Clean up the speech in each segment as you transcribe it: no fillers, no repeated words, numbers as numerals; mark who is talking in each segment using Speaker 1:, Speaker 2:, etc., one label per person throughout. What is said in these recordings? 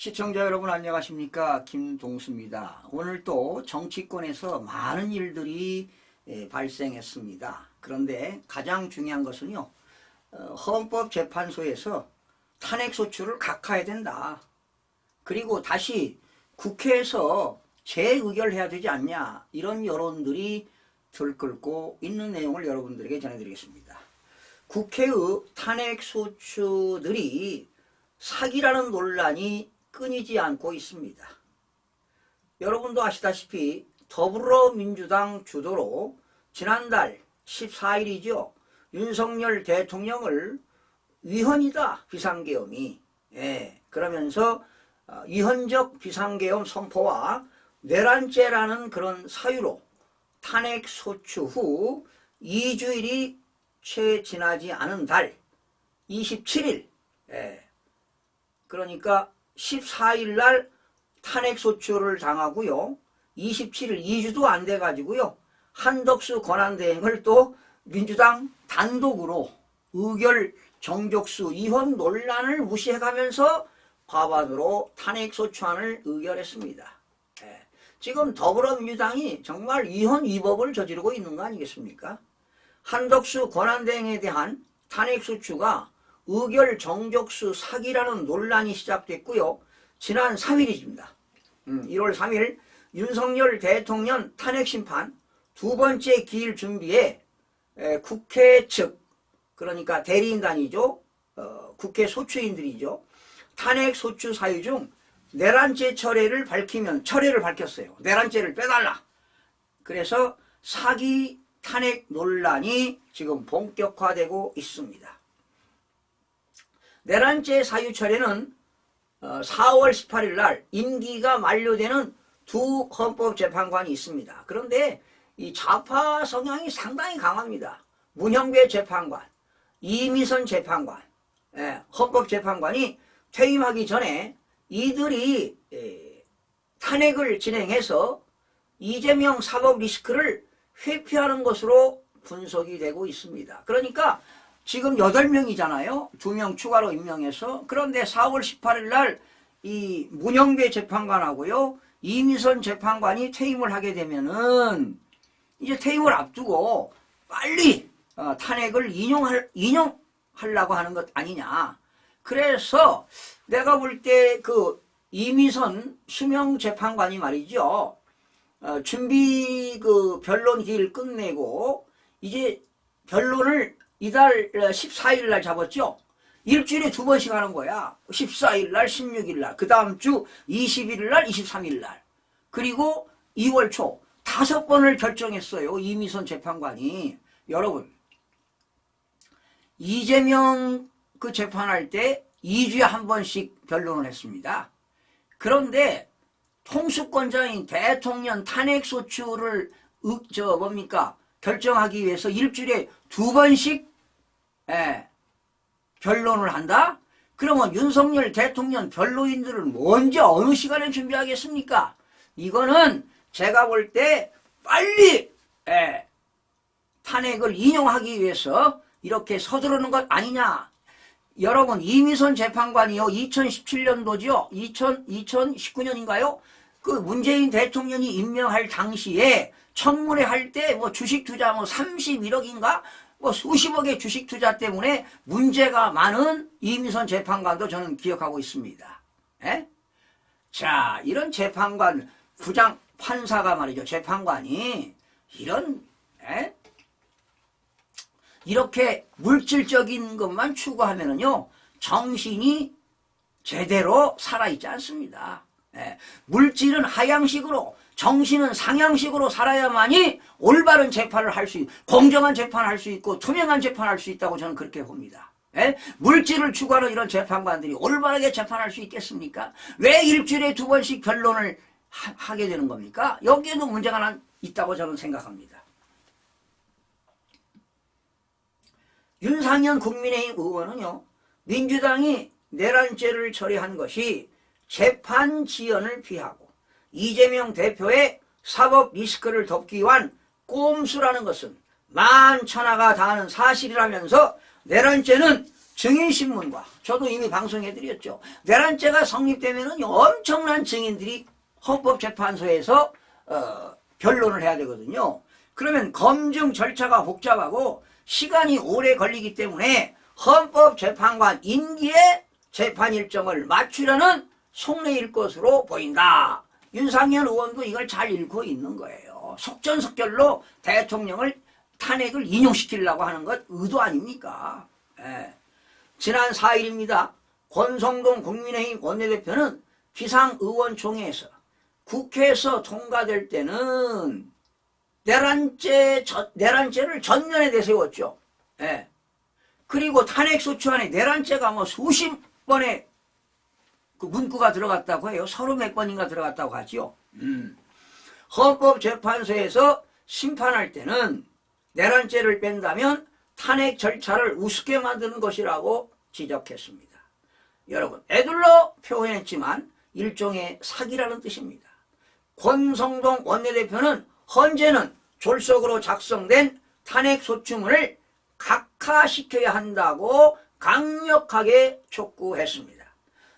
Speaker 1: 시청자 여러분 안녕하십니까, 김동수입니다. 오늘 또 정치권에서 많은 일들이 발생했습니다. 그런데 가장 중요한 것은요, 헌법재판소에서 탄핵소추를 각하해야 된다. 그리고 다시 국회에서 재의결해야 되지 않냐, 이런 여론들이 들끓고 있는 내용을 여러분들에게 전해드리겠습니다. 국회의 탄핵소추들이 사기라는 논란이 끊이지 않고 있습니다. 여러분도 아시다시피 더불어민주당 주도로 지난달 14일이죠. 윤석열 대통령을 위헌이다, 비상계엄이. 그러면서 위헌적 비상계엄 선포와 내란죄라는 그런 사유로 탄핵소추 후 2주일이 채 지나지 않은 달 27일, 그러니까 14일 날 탄핵소추를 당하고요. 27일 2주도 안 돼가지고요. 한덕수 권한대행을 또 민주당 단독으로 의결 정족수 위헌 논란을 무시해가면서 과반으로 탄핵소추안을 의결했습니다. 지금 더불어민주당이 정말 위헌 위법을 저지르고 있는 거 아니겠습니까? 한덕수 권한대행에 대한 탄핵소추가 의결 정족수 사기라는 논란이 시작됐고요. 지난 3일입니다. 1월 3일 윤석열 대통령 탄핵심판 두 번째 기일 준비에 국회 측, 그러니까 대리인단이죠. 국회 소추인들이죠. 탄핵소추 사유 중 내란죄 철회를 밝혔어요. 내란죄를 빼달라. 그래서 사기 탄핵 논란이 지금 본격화되고 있습니다. 내란죄 사유 철회는 4월 18일 날 임기가 만료되는 두 헌법재판관이 있습니다. 그런데 이 좌파 성향이 상당히 강합니다. 문형배 재판관, 이미선 재판관, 헌법재판관이 퇴임하기 전에 이들이 탄핵을 진행해서 이재명 사법 리스크를 회피하는 것으로 분석이 되고 있습니다. 그러니까 지금 8명이잖아요. 2명 추가로 임명해서. 그런데 4월 18일 날 이 문형배 재판관하고요, 이미선 재판관이 퇴임을 하게 되면은 이제 퇴임을 앞두고 빨리 탄핵을 인용하려고 하는 것 아니냐. 그래서 내가 볼 때 그 이미선 수명 재판관이 말이죠. 준비 그 변론 기일 끝내고 이제 변론을 이달 14일 날 잡았죠. 일주일에 2번씩 하는 거야. 14일 날, 16일 날, 그 다음 주 21일 날, 23일 날. 그리고 2월 초 5번을 결정했어요. 이미선 재판관이. 여러분, 이재명 그 재판할 때 2주에 한 번씩 변론을 했습니다. 그런데 통수권자인 대통령 탄핵소추를 결정하기 위해서 일주일에 2번씩 변론을 한다? 그러면 윤석열 대통령 변호인들은 언제 어느 시간에 준비하겠습니까? 이거는 제가 볼 때 빨리 탄핵을 인용하기 위해서 이렇게 서두르는 것 아니냐. 여러분, 이미선 재판관이요, 2017년도죠. 2019년인가요? 그 문재인 대통령이 임명할 당시에 청문회 할 때 뭐 주식 투자 31억인가? 수십억의 주식 투자 때문에 문제가 많은 이미선 재판관도 저는 기억하고 있습니다. 자, 이런 재판관, 부장 판사가 말이죠. 재판관이 이렇게 물질적인 것만 추구하면은요, 정신이 제대로 살아있지 않습니다. 물질은 하향식으로, 정신은 상향식으로 살아야만이 올바른 재판을 할 수 있고, 공정한 재판을 할 수 있고, 투명한 재판을 할 수 있다고 저는 그렇게 봅니다. 물질을 추구하는 이런 재판관들이 올바르게 재판할 수 있겠습니까? 왜 일주일에 2번씩 변론을 하게 되는 겁니까? 여기에도 문제가 있다고 저는 생각합니다. 윤상현 국민의힘 의원은요, 민주당이 내란죄를 처리한 것이 재판 지연을 피하고 이재명 대표의 사법 리스크를 덮기 위한 꼼수라는 것은 만천하가 당하는 사실이라면서 내란죄는 증인신문과 저도 이미 방송해드렸죠. 내란죄가 성립되면은 엄청난 증인들이 헌법재판소에서 변론을 해야 되거든요. 그러면 검증 절차가 복잡하고 시간이 오래 걸리기 때문에 헌법재판관 임기에 재판 일정을 맞추려는 속내일 것으로 보인다. 윤상현 의원도 이걸 잘 읽고 있는 거예요. 속전속결로 대통령을 탄핵을 인용시키려고 하는 것 의도 아닙니까? 예. 지난 4일입니다. 권성동 국민의힘 원내대표는 비상의원총회에서 국회에서 통과될 때는 내란죄를 전면에 내세웠죠. 예. 그리고 탄핵소추안에 내란죄가 뭐 수십 번의 그 문구가 들어갔다고 해요. 서른 몇 번인가 들어갔다고 하죠. 헌법재판소에서 심판할 때는 내란죄를 뺀다면 탄핵 절차를 우습게 만드는 것이라고 지적했습니다. 여러분, 애둘러 표현했지만 일종의 사기라는 뜻입니다. 권성동 원내대표는 헌재는 졸속으로 작성된 탄핵소추문을 각하시켜야 한다고 강력하게 촉구했습니다.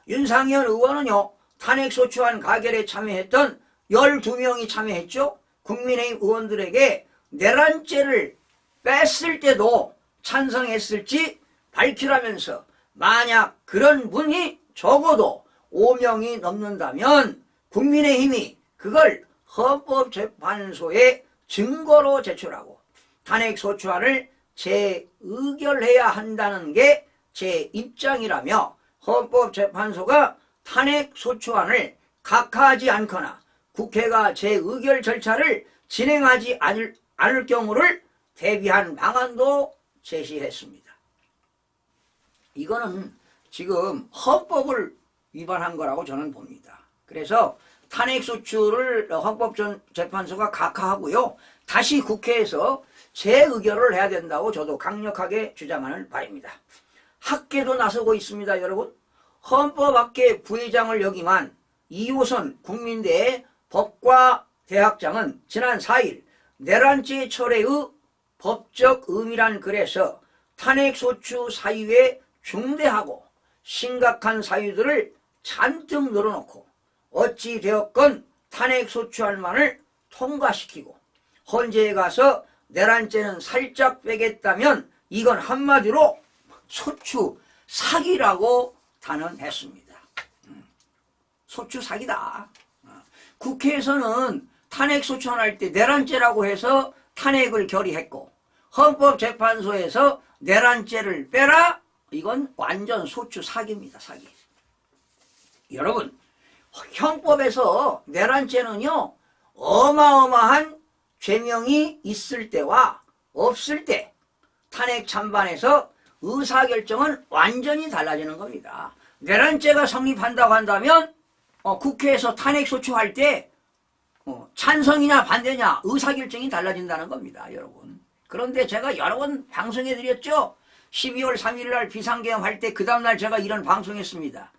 Speaker 1: 윤상현 의원은요, 탄핵소추안 가결에 참여했던 12명이 참여했죠. 국민의힘 의원들에게 내란죄를 뺐을 때도 찬성했을지 밝히라면서 만약 그런 분이 적어도 5명이 넘는다면 국민의힘이 그걸 헌법재판소에 증거로 제출하고 탄핵소추안을 재의결해야 한다는 게 제 입장이라며 헌법재판소가 탄핵소추안을 각하하지 않거나 국회가 재의결 절차를 진행하지 않을 경우를 대비한 방안도 제시했습니다. 이거는 지금 헌법을 위반한 거라고 저는 봅니다. 그래서 탄핵소추를 헌법재판소가 각하하고요. 다시 국회에서 재의결을 해야 된다고 저도 강력하게 주장하는 바입니다. 학계도 나서고 있습니다. 여러분. 헌법학계 부회장을 역임한 이호선 국민대의 법과 대학장은 지난 4일 내란죄 철회의 법적 의미란 글에서 탄핵소추 사유에 중대하고 심각한 사유들을 잔뜩 늘어놓고 어찌 되었건 탄핵소추안만을 통과시키고 헌재에 가서 내란죄는 살짝 빼겠다면 이건 한마디로 소추 사기라고 단언했습니다. 소추 사기다. 국회에서는 탄핵소추안 할 때 내란죄라고 해서 탄핵을 결의했고 헌법재판소에서 내란죄를 빼라? 이건 완전 소추 사기입니다. 사기. 여러분, 형법에서 내란죄는요 어마어마한 죄명이 있을 때와 없을 때 탄핵 찬반에서 의사결정은 완전히 달라지는 겁니다. 내란죄가 성립한다고 한다면 국회에서 탄핵소추할 때 찬성이냐 반대냐 의사결정이 달라진다는 겁니다. 여러분. 그런데 제가 여러 번 방송해드렸죠. 12월 3일 날 비상계엄할 때 그 다음날 제가 이런 방송했습니다.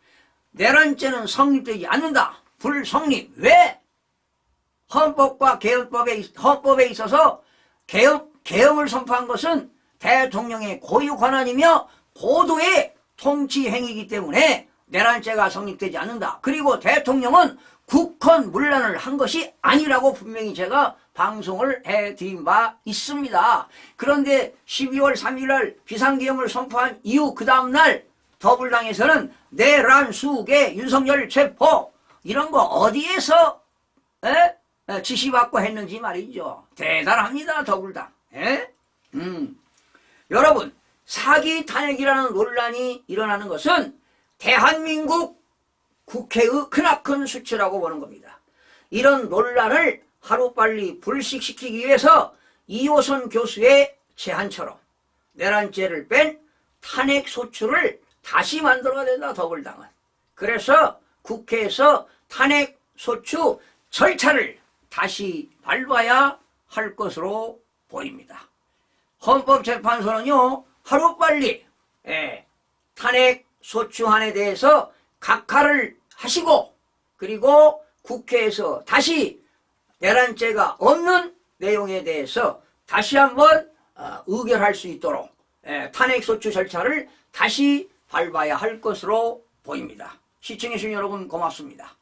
Speaker 1: 내란죄는 성립되지 않는다. 불성립. 왜? 헌법과 헌법에 있어서 계엄을 선포한 것은 대통령의 고유 권한이며 고도의 통치 행위이기 때문에 내란죄가 성립되지 않는다. 그리고 대통령은 국헌 문란을 한 것이 아니라고 분명히 제가 방송을 해드린 바 있습니다. 그런데 12월 3일 날 비상계엄을 선포한 이후 그 다음날 더불당에서는 내란 수계 윤석열 체포 이런 거 어디에서 지시받고 했는지 말이죠. 대단합니다. 더불당. 여러분, 사기 탄핵이라는 논란이 일어나는 것은 대한민국 국회의 크나큰 수치라고 보는 겁니다. 이런 논란을 하루빨리 불식시키기 위해서 이호선 교수의 제안처럼 내란죄를 뺀 탄핵소추를 다시 만들어야 된다. 더불당은. 그래서 국회에서 탄핵소추 절차를 다시 밟아야 할 것으로 보입니다. 헌법재판소는요 하루빨리 탄핵소추안에 대해서 각하를 하시고 그리고 국회에서 다시 내란죄가 없는 내용에 대해서 다시 한번 의결할 수 있도록 탄핵소추 절차를 다시 밟아야 할 것으로 보입니다. 시청해주신 여러분 고맙습니다.